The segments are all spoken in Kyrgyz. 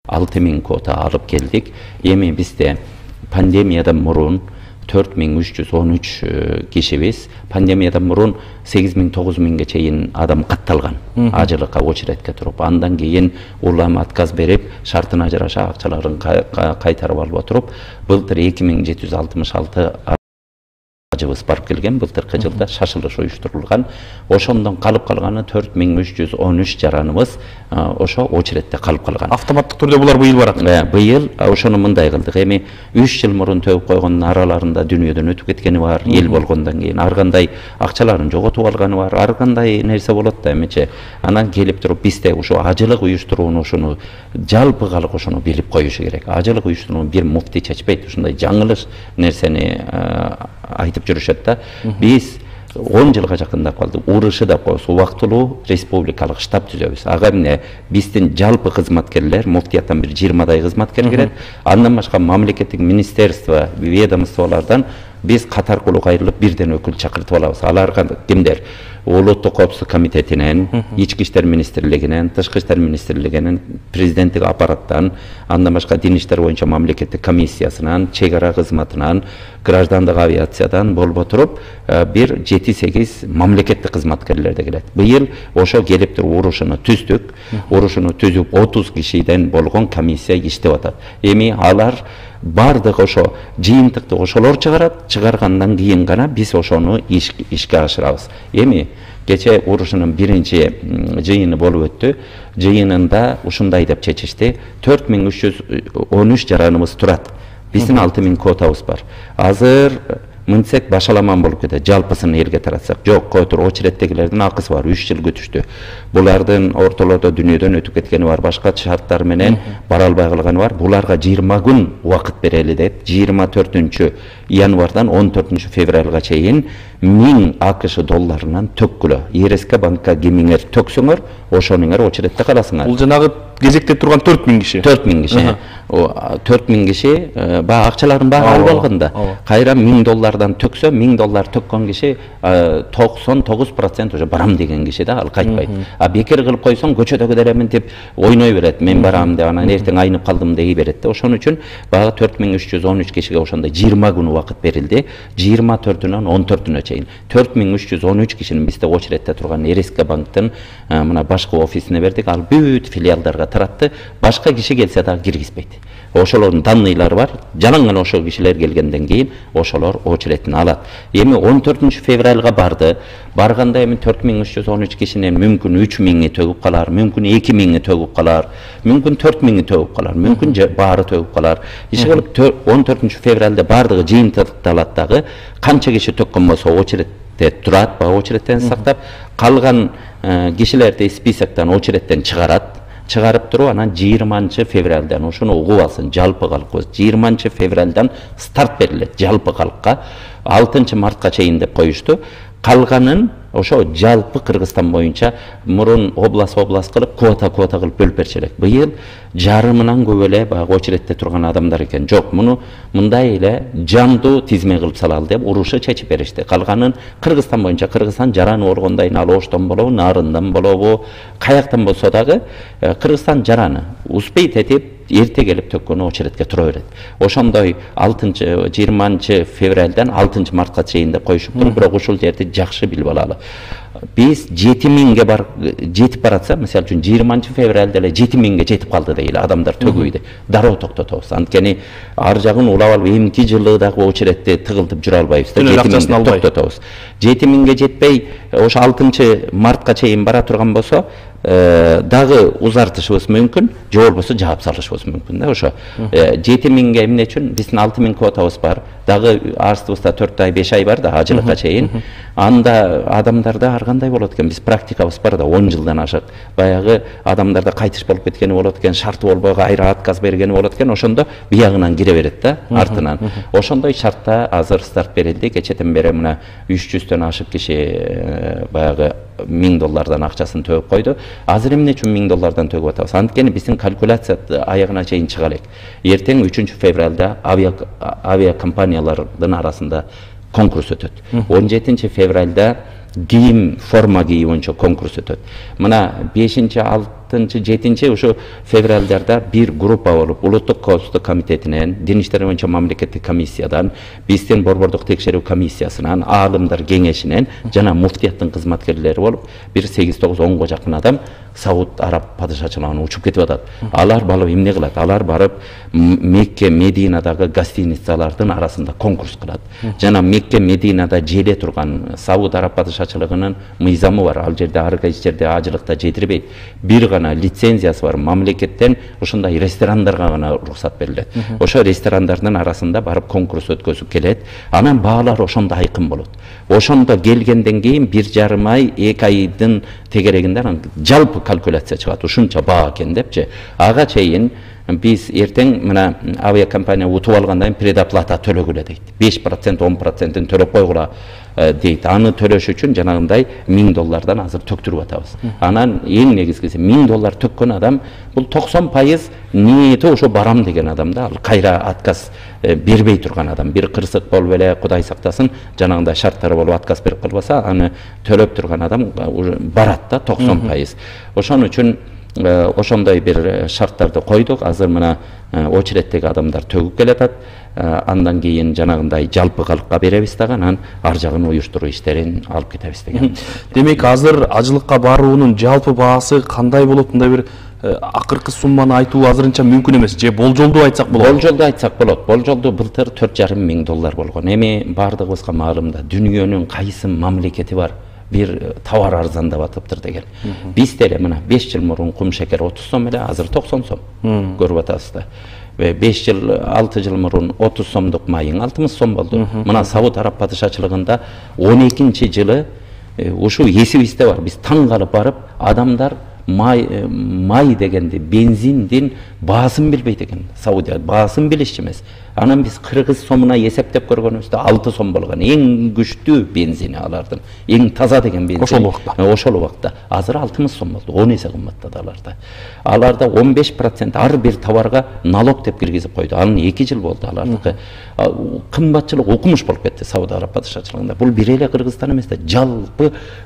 6000 kota alıp geldik. Эми bizde pandemiyadan murun 4313 kişiyiz. Pandemiyadan murun 8000-9000'e çeyin adam kattalgan. Acılıkka очередке turup. Andan keyin ulama atkaz berip, şartına jaraşa akçaların kaytarıp alıp oturup, былтыр 2766 acыбыз барып келген, былтыркы жылда шашылыш уюштурулган. Ошондон калып калганы 4313 жараныбыз ошо очередте калып калган. Автоматтык түрдө булар быйыл барат. Быйыл ошону мындай кылдык. Эми 3 жыл мурун төгүп койгондун араларында дүйнөдөн өтүп кеткени бар, эл болгондон кийин ар кандай акчаларын жоготуп алганы бар, ар кандай нерсе болот да эмечи. Анан келип туруп бизде ошо ажылык уюштурууну ошону жалпы калк ошону билип коюшу керек. Ажылык уюштурууну бир муфти чечпейт, ушундай жаңылыш нерсени айтып жүрүшөт да. Биз 10 жылга жакындап калдык. Урышы да койсо убактылуу республикалык штаб түзөбүз. Ага эмне биздин жалпы кызматкерлер, муфтияттан бир 20дай кызматкер кирет. Андан башка мамлекеттик министерство, ведомстволордон биз катар кулу кайрылып бирден өкүл чакыртып алабыз. Алар кимдер? Улуттук коопсуздук комитетинен, ички иштер министрлигинен, тышкы иштер министрлигинен, президенттик аппараттан, андан башка дин иштер боюнча мамлекеттик комиссиясынан, чек ара кызматынан, граждандык авиациядан болбо туруп, бир 7-8 мамлекеттик кызматкерлер да келет. Быйыл ошо келип туруп урушуну түздүк. Урушуну түзүп 30 кишиден болгон комиссия иштеп атат. Эми алар бардык ошо жыйынтыкты ошолор чыгарат, чыгаргандан кийин гана биз ошону ишке ашырабыз. Эми кече урушунун биринчи жыйыны болуп өттү. Жыйынында ушундай деп чечишти. 4313 жараныбыз турат. Биздин 6000 квотабыз бар. Азыр мынтсек башаламан болуп кетет. Жалпысын элге таратсак, жок, котур очереддегилердин акысы бар, 3 жыл күтүштү. Булардын ортолордо дүйнөдөн өтүп кеткени бар, башка шарттар менен бара албай калганы бар. Буларга 20 күн убакыт берели деп, 24 январдан 14 февралга чейин 1000 АКШ долларынан төккүлө. ЕРСК банкка кимиңер төксөңөр, ошонуңар очередте каласыңар. Бул жанагы кезекте турган 4000 киши. 4000 киши. 4000 киши баа акчаларын баа алып алганда, кайра 1000 доллардан төксө, 1000 доллар төккөн киши 99% уже барам деген киши да, ал кайтпайт. А бекер кылып койсоң, көчөдө келемин деп ойной берет. Мен барам деп, анан эртең айнып калдым дей берет да. Ошон үчүн баа 4313 кишиге ошондой 20 күн убакыт берилди. 24-нөн 14-нө чейин 4313 кишинин бизде очередте турган РСК банктын мына башкы офисине бердик. Ал бүт филиалдарга таратты. Башка киши келсе да киргизбейт. Ошолордун данныйлары бар. Жалаң гана ошол кишилер келгенден кийин ошолор очередин алат. Эми 14 февралга барды. Барганда эми 4313 кишинен мүмкүн 3000 төгүп калар, мүмкүн 2000 төгүп калар, мүмкүн 4000 төгүп калар, мүмкүн баары төгүп калар. Иши кылып 14 февралда бардыгы жыйынтыкталат дагы. Канча киши төккөн болсо очередте турат, баа очередтен сактап, калган кишилерди списоктон очередтен чыгарат. Чыгарып туруп, анан 20 февралдан ошону угуп алсын, жалпы калкыбыз 20 февралдан старт берилет жалпы калкка. 6 мартка чейин деп коюшту. Калганын ошо жалпы Кыргызстан боюнча мурун область кылып, квота кылып бөлүп берчү элек. Быйыл жарымынан көп эле баягы очередте турган адамдар экен. Жок, муну мындай эле жандуу тизме кылып салалы деп урушу чечип беришти. Калганын Кыргызстан боюнча, Кыргызстан жараны болгондойн ал Оштон болобу, Нарындан болобу, каяктан болсо дагы Кыргызстан жараны успейт этип эрте келип төккөнү очередке тура берет. Ошондой 20 февралдан 6 мартка чейин деп коюшуп туруп, бирок ушул жерди жакшы билип алалы. Биз 7000ге бар жетип баратса, мисалы үчүн 20 февралда эле 7000ге жетип калды дейли, адамдар төгүйдү. Дароо токтотобуз. Анткени ар жагын улап алып, эмки жылы дагы очередте тыгылтып жүрө албайбыз да, 7000ге токтотобуз. 7000ге жетпей, ошо 6 мартка чейин бара турган болсо, дагы узартышыбыз мүмкүн, же болбосо жаап салышыбыз мүмкүн да. Ошо 7000ге эмне үчүн биздин 6000 квотабыз бар. Дагы арстыбызда 4 ай 5 ай бар да, ажылыкка чейин. Анда адамдарда ар кандай болот экен, биз практикабыз бар да, 10 жылдан ашык. Баягы адамдарда кайтыш болуп кеткени болот экен, шарты болбой кайра отказ бергени болот экен, ошондо биягынан кире берет да, артынан. Ошондой шартта азыр старт берилди. Кечетен бери мына 300төн ашык киши баягы 1000 доллардан акчасын төгүп койду. Азыр эмне үчүн 1000 доллардан төгүп атабыз? Анткени биздин калькуляция аягына чейин чыга элек. Эртең 3 февралда авиа компаниялардын арасында конкурс өтөт. 17 февралда кийим, форма кийүү боюнча конкурс өтөт. Мына 5 6-7 ошо февралдарда бир группа болуп улуттук коопсуздук комитетинен, дин иштери боюнча мамлекеттик комиссиядан, биздин борбордук текшерүү комиссиясынан, аалымдар кеңешинен жана муфтияттын кызматкерлери болуп бир 8-9-10 жакын адам Сауд Араб падышачылыгына учуп кетип атат. Алар барып эмне кылат? Алар барып Мекке, Мединадагы гостиницалардын арасында конкурс кылат. Жана Мекке, Мединада желе турган Сауд Араб падышачылыгынын мыйзамы бар. Ал жерде ар кайсы жерде ажылыкта жетирбейт. Бир гана лицензиясы бар мамлекеттен, ошондой ресторандарга гана уруксат берилет. Ошо ресторандардын арасында барып конкурс өткөзүп келет. Анан баалар ошондо айкын болот. Ошондо келгенден кийин 1,5 ай, 2 айдын тегерегинде жалпы калкуляция чыгат. Ушунча баа экен депчи. Ага чейин биз эртең мына авиакомпания утуп алгандан предоплата төлөгүлө дейт. 5%, 10%-ын төлөп койгула дейт. Аны төлөш үчүн жанагындай $1000 азыр төктүрүп атабыз. Анан эң негизгиси $1000 төккөн адам бул 90% ниети ошо барам деген адам да, ал кайра отказ бербей турган адам. Бир кырсык болуп эле Кудай сактасын, жанагындай шарттары болуп отказ берип калбаса, аны төлөп турган адам барат да 90%. Ошон үчүн ошондой бир шарттарды койдук. Азыр мына очередтеги адамдар төгүп келатат. Андан кийин жанагындай жалпы калкка беребиз дагы, анан ар жагын уюштуруу иштерин алып кетебиз деген. Демек азыр ажылыкка баруунун жалпы баасы кандай болот? Мындай бир акыркы сумманы айтуу азырынча мүмкүн эмес. Же болжолду айтсак болот? Болжолду айтсак болот. Болжолду былтыр $4,500 болгон. Эми бардыгыбызга маалым да, дүйнөнүн кайсы мамлекети бар бир товар арзандап атыптыр деген. Биз деле мына 5 жыл мурун кум шекер 30 сом эле, азыр 90 сом көрүп атабыз да. 5 жыл, 6 жыл мурун 30 сомдук майың 60 сом болду. Мына Сауд Араб падышачылыгында 12-жылы ушу эсибизде бар. Биз таң калып барып, адамдар май дегенди, бензиндин баасын билбейт экен. Саудия баасын билишчү эмес. Анан биз 40 сомуна эсептеп көргөнүбүздө 6 сом болгон. Эң күчтүү бензини алардын. Эң таза деген бензин. Ошол убакта. Азыр 60 сом болду. 10 эсе кымбаттады аларда. Аларда 15% ар бир товарга налог деп киргизип койду. Анын 2 жыл болду алардыкы. Кымбатчылык укмуш болуп кетти Сауд Араб падышачылыгында. Бул бир эле Кыргызстан эмес да,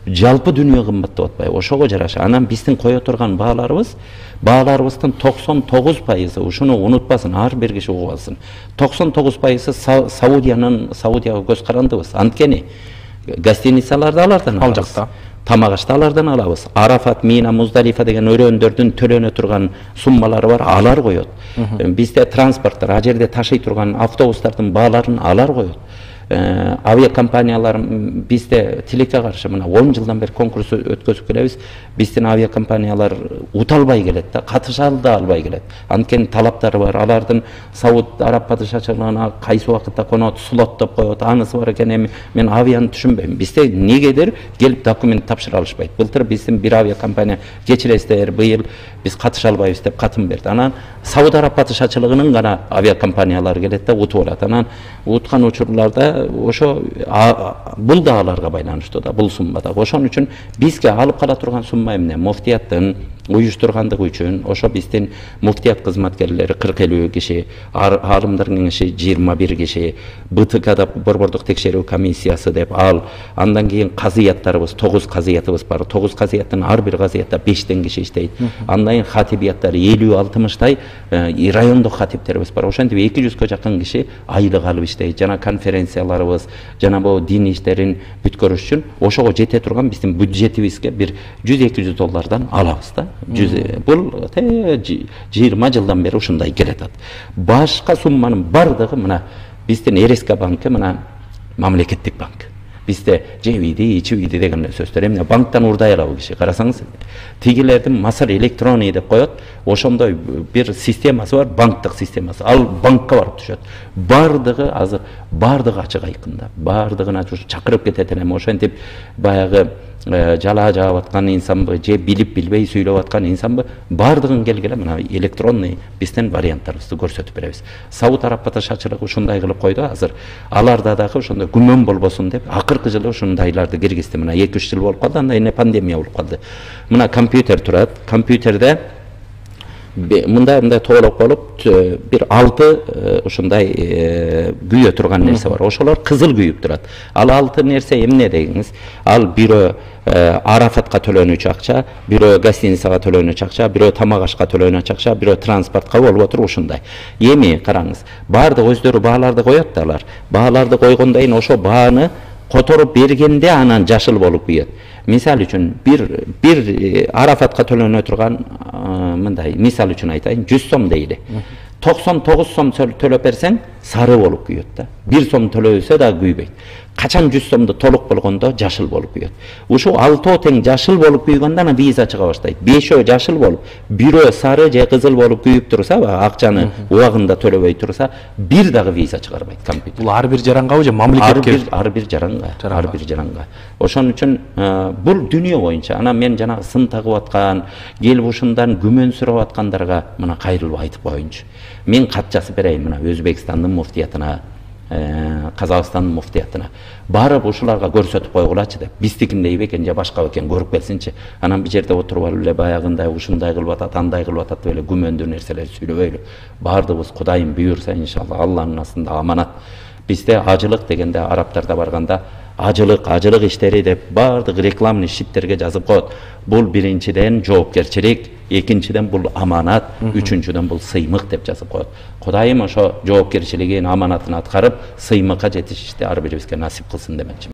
жалпы дүйнө кымбаттап атпайбы? Ошого жараша. Анан биздин кое турган бааларыбыздын 99% ушуну унутпасын, ар бир киши угуп алсын. 99% Саудияга көз карандыбыз. Анткени гостиницаларды алардан алабыз. Ал жакта тамак ашты алардан алабыз. Арафат, Мина, Муздалифа деген өрөөндөрдүн төлөнө турган суммалары бар, алар коет. Бизде транспорттор, а жерде ташый турган автобустардын бааларын алар коет. Авиакомпаниялар бизде тилекке каршы мына 10 жылдан бери конкурс өткөзүп келебиз. Биздин авиакомпаниялар уталбай келет да, катыша албай келет. Анткени талаптары бар. Алардын Сауд Араб падышачылыгына кайсы убакытта конот, слот деп коет. Анысы бар экен. Мен авианы түшүнбөйм. Бизде негедир келип документ тапшыра алышпайт. Былтыр биздин бир авиакомпания кечиресиздер, быйыл биз катыша албайбыз деп катын берди. Анан Сауд Араб падышачылыгынын гана авиакомпаниялары келет да, утуп алат. Анан уткан учурларда ошо бул да аларга байланыштуу да, бул сумма да. Ошон үчүн бизге алып кала турган сумма эмне? Муфтияттын уюштургандыгы үчүн ошо биздин муфтият кызматкерлери 40-50 киши, аалымдар кеңеши 21 киши, БТКда борбордук текшерүү комиссиясы деп ал, андан кийин казыяттарыбыз 9 казыятыбыз бар. 9 казыяттын ар бир казыятта 5 киши иштейт. Андан кийин хатибияттар 50-60 райондук хатиптерибиз бар. Ошентип 200 жакын киши айлык алып иштейт. Жана конференцияларыбыз, жана бул дин иштерин бүткөрүш үчүн ошого жете турган биздин бюджетибизге бир $100-200 алабыз да. Бул 20 жылдан бери ушундай келатат. Башка сумманын бардыгы мына биздин РСК банкы мына мамлекеттик банк. Бизде жебиди, ичибиди деген сөздөр эмне банктан урдай алабы киши. Карасаңыз, тигилердин Масыр электроний деп коет. Ошондой бир системасы бар, банктык системасы. Ал банкка барып түшөт. Бардыгы азыр ачык айкында. Бардыгына чакырып кетет элем. Ошентип баягы жала жаап аткан инсанбы, же билип билбей сүйлөп аткан инсанбы, бардыгын келгиле мына электронный биздин варианттарыбызды көрсөтүп беребиз. Сауд Араб падышачылыгы ушундай кылып койду. Азыр аларда дагы ошондой күмөн болбосун деп акыркы жылы ушундайларды киргизди. Мына 2-3 жыл болуп калды, андан кийин пандемия болуп калды. Мына компьютер турат. Компьютерде мындай тоолок болуп бир 6 ушундай күйө турган нерсе бар. Ошолор кызыл күйүп турат. Ал 6 нерсе эмне дегениңиз? Ал бирөө арафатка төлөнүүчү акча, бирөө гостиницага төлөнүүчү акча, бирөө тамак ашка төлөнүүчү акча, бирөө транспортко болуп отуруп ушундай. Эми караңыз, баардык өздөрү бааларды коет да алар. Бааларды койгондон кийин ошо бааны которуп бергенде анан жашыл болуп күйөт. Мисал үчүн бир арафатка төлөнө турган мындай мисал үчүн айтайын, 100 сом дейли. 99 сом төлөп берсең сары болуп күйөт да. 1 сом төлөбөсө да күйбөйт. Качан 100 сомду толук болгондо жашыл болуп күйөт. Ушу 6 тең жашыл болуп күйгөндө ана виза чыга баштайт. 5 жашыл болуп, бирөө сары же кызыл болуп күйүп турса, акчаны убагында төлөбөй турса, бир дагы виза чыгарбайт компьютер. Бул ар бир жарангабы же мамлекетке? Ар бир жаранга. Ошон үчүн бул дүйнө боюнча анан мен жанагы сын тагып аткан, келип ушундан күмөнсүрөп аткандарга мына кайрылып айтып коеюнчу. Мен кат жазып берейин мына Өзбекстандын муфтиятына, Казакстандын муфтиятына. Барып ушуларга көрсөтүп койгулачы деп. Биздикиндей бекен же башка бекен көрүп келсинчи. Анан бир жерде отуруп алып эле баягындай ушундай кылып атат, андай кылып атат деп эле күмөндүү нерселер сүйлөбөйлү. Бардыгыбыз Кудайым буйурса иншалла Алланын астында аманат. Бизде ажылык дегенде арабтарда барганда ажылык иштери деп бардык рекламный щиттерге жазып коет. Бул биринчиден жоопкерчилик, экинчиден бул аманат, үчүнчүдөн бул сыймык деп жазып коет. Кудайым ошо жоопкерчилигин, аманатын аткарып, сыймыкка жетишишти ар бирибизге насип кылсын демекчимин.